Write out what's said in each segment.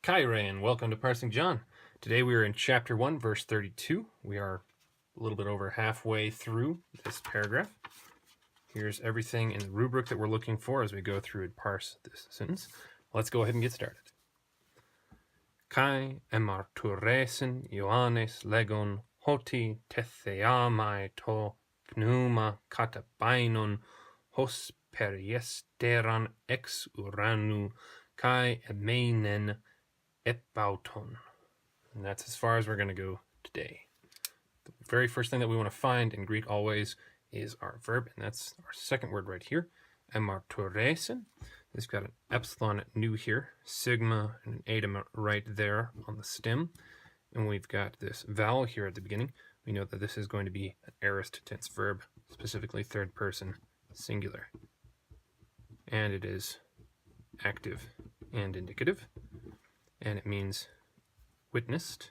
Koine, and welcome to Parsing John. Today we are in chapter 1, verse 32. We are a little bit over halfway through this paragraph. Here's everything in the rubric that we're looking for as we go through and parse this sentence. Let's go ahead and get started. Kai emarturesen Ioannes legon hoti tetheamai to pneuma katapainon hos periesteran ex uranu kai emeinen epauton. And that's as far as we're going to go today. The very first thing that we want to find in Greek always is our verb, and that's our second word right here, emarturesen. It's got an epsilon nu here, sigma, and an atom right there on the stem. And we've got this vowel here at the beginning. We know that this is going to be an aorist tense verb, specifically third person singular. And it is active and indicative. And it means witnessed.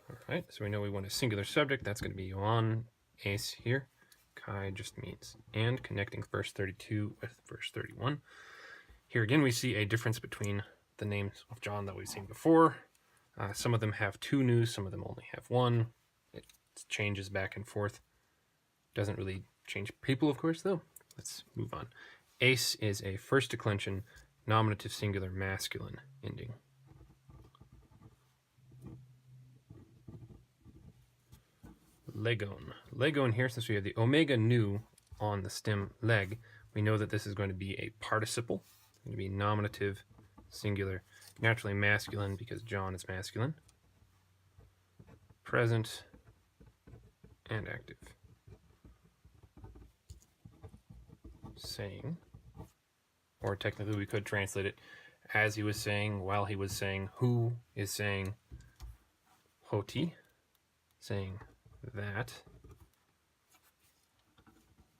All right, so we know we want a singular subject. That's going to be Ioan, ace here. Kai just means and, connecting verse 32 with verse 31. Here again, we see a difference between the names of John that we've seen before. Some of them have two news, some of them only have one. It changes back and forth. Doesn't really change people, of course, though. Let's move on. Ace is a first declension, nominative singular masculine ending. Legon. Legon here, since we have the omega nu on the stem leg, we know that this is going to be a participle. It's going to be nominative, singular, naturally masculine because John is masculine. Present and active. Saying, or technically we could translate it as he was saying, while he was saying, who is saying hoti, saying that.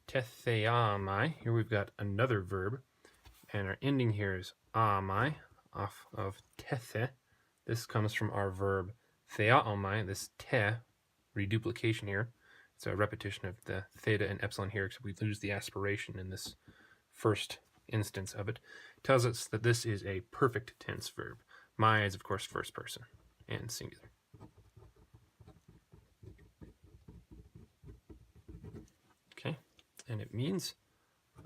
Tetheamai, here we've got another verb, and our ending here is amai, off of tethe. This comes from our verb theaomai, this te, reduplication here. It's a repetition of the theta and epsilon here, except we lose the aspiration in this first instance of it. Tells us that this is a perfect tense verb. My is, of course, first person and singular. Okay, and it means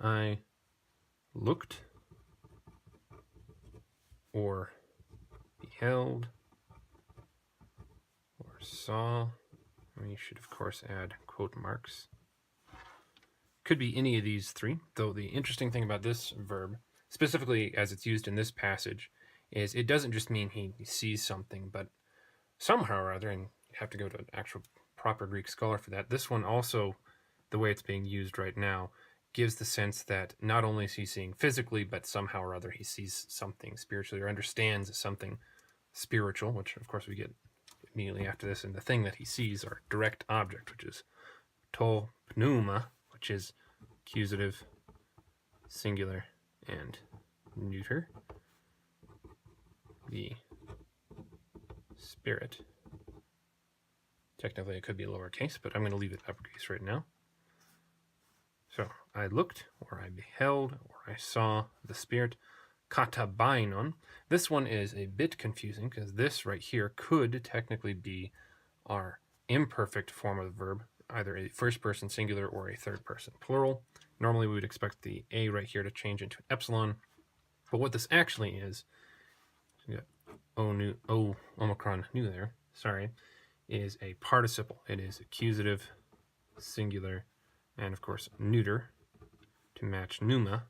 I looked or beheld or saw. We should, of course, add quote marks. Could be any of these three, though the interesting thing about this verb, specifically as it's used in this passage, is it doesn't just mean he sees something, but somehow or other, and you have to go to an actual proper Greek scholar for that, this one also, the way it's being used right now, gives the sense that not only is he seeing physically, but somehow or other he sees something spiritually or understands something spiritual, which of course we get immediately after this, and the thing that he sees, our direct object, which is to pneuma, which is accusative, singular, and neuter. The spirit. Technically it could be lowercase, but I'm going to leave it uppercase right now. So I looked, or I beheld, or I saw the spirit. Katabainon. This one is a bit confusing because this right here could technically be our imperfect form of the verb, either a first person singular or a third person plural. Normally we would expect the a right here to change into an epsilon, but what this actually is, we got omicron nu there, sorry, is a participle. It is accusative, singular, and of course neuter to match pneuma.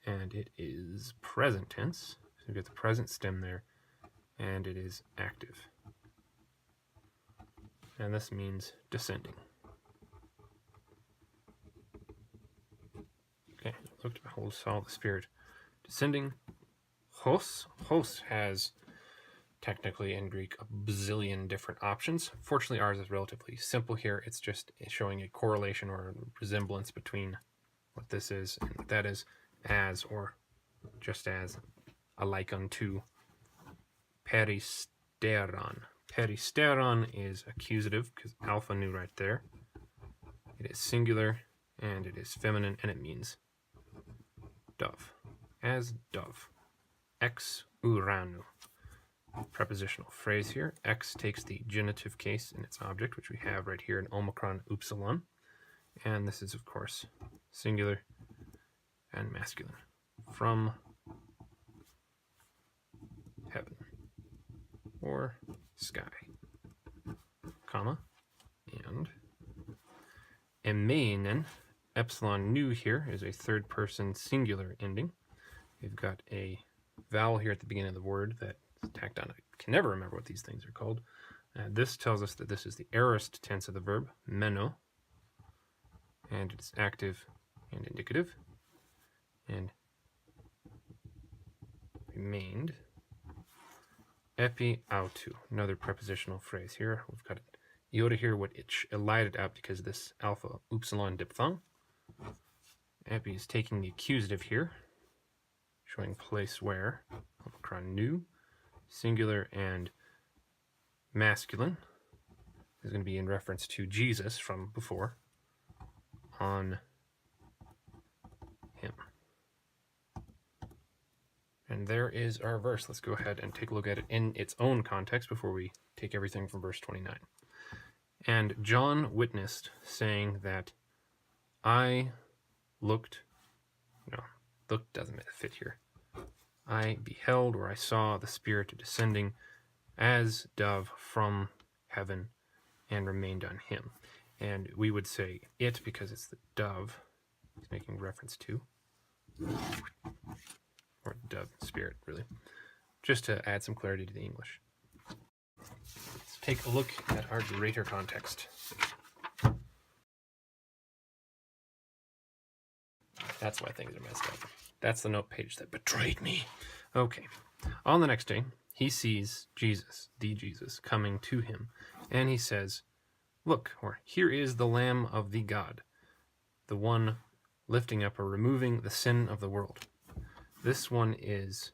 And it is present tense, so we get the present stem there, and it is active. And this means descending. Okay, looked, behold, saw the spirit descending. Hos has technically in Greek a bazillion different options. Fortunately, ours is relatively simple here. It's just showing a correlation or a resemblance between what this is and what that is. As, or just as, alike unto. Peristeron. Peristeron is accusative because alpha nu right there. It is singular and it is feminine and it means dove. as dove. Ex uranu. Prepositional phrase here. Ex takes the genitive case in its object, which we have right here in omicron upsilon. And this is, of course, singular and masculine. From heaven or sky, comma, and emeinen, epsilon nu here is a third person singular ending. We've got a vowel here at the beginning of the word that's tacked on. I can never remember what these things are called. This tells us that this is the aorist tense of the verb, meno, and it's active and indicative, and remained. Epi autu, another prepositional phrase here. We've got iota here, which elided out because of this alpha upsilon diphthong. Epi is taking the accusative here, showing place where, omicron nu, singular and masculine, is going to be in reference to Jesus from before, on him. And there is our verse. Let's go ahead and take a look at it in its own context before we take everything from verse 29. And John witnessed, saying that I looked doesn't fit here. I beheld, or I saw, the Spirit descending as dove from heaven and remained on him. And we would say it because it's the dove he's making reference to. Or dove spirit, really. Just to add some clarity to the English. Let's take a look at our greater context. That's why things are messed up. That's the note page that betrayed me. Okay. On the next day, he sees Jesus, the Jesus, coming to him, and he says, look, or here is the Lamb of the God, the one lifting up or removing the sin of the world. This one is,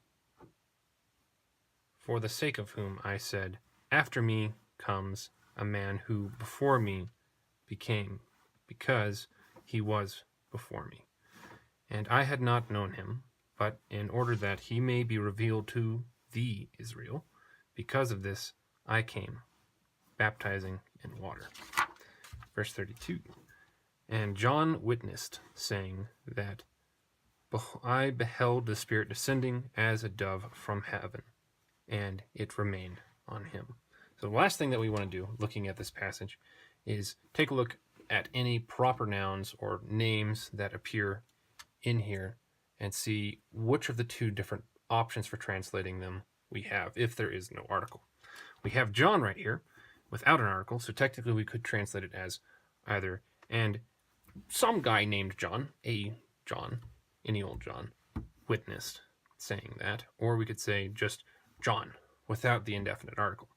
for the sake of whom I said, after me comes a man who before me became, because he was before me. And I had not known him, but in order that he may be revealed to thee, Israel, because of this I came, baptizing in water. Verse 32. And John witnessed, saying that I beheld the Spirit descending as a dove from heaven, and it remained on him. So the last thing that we want to do, looking at this passage, is take a look at any proper nouns or names that appear in here and see which of the two different options for translating them we have, if there is no article. We have John right here without an article, so technically we could translate it as either, and some guy named John, a John, any old John, witnessed saying that, or we could say just John without the indefinite article.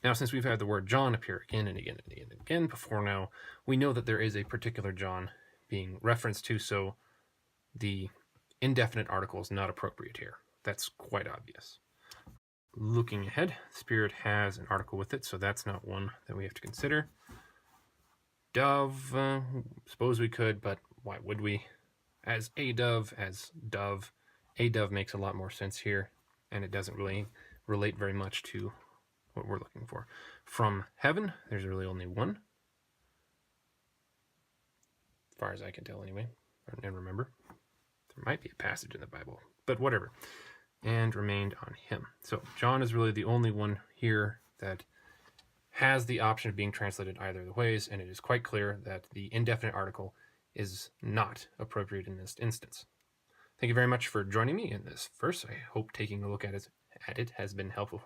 Now, since we've had the word John appear again and again and again and again before now, we know that there is a particular John being referenced to, so the indefinite article is not appropriate here. That's quite obvious. Looking ahead, Spirit has an article with it, so that's not one that we have to consider. Dove, suppose we could, but why would we? As a dove makes a lot more sense here, and it doesn't really relate very much to what we're looking for. From heaven, there's really only one, as far as I can tell anyway, and remember. There might be a passage in the Bible, but whatever. And remained on him. So John is really the only one here that has the option of being translated either of the ways, and it is quite clear that the indefinite article is not appropriate in this instance. Thank you very much for joining me in this verse. I hope taking a look at it has been helpful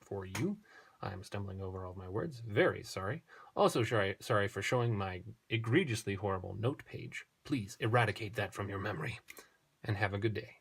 for you. I'm stumbling over all my words. Very sorry. Also sorry for showing my egregiously horrible note page. Please eradicate that from your memory. And have a good day.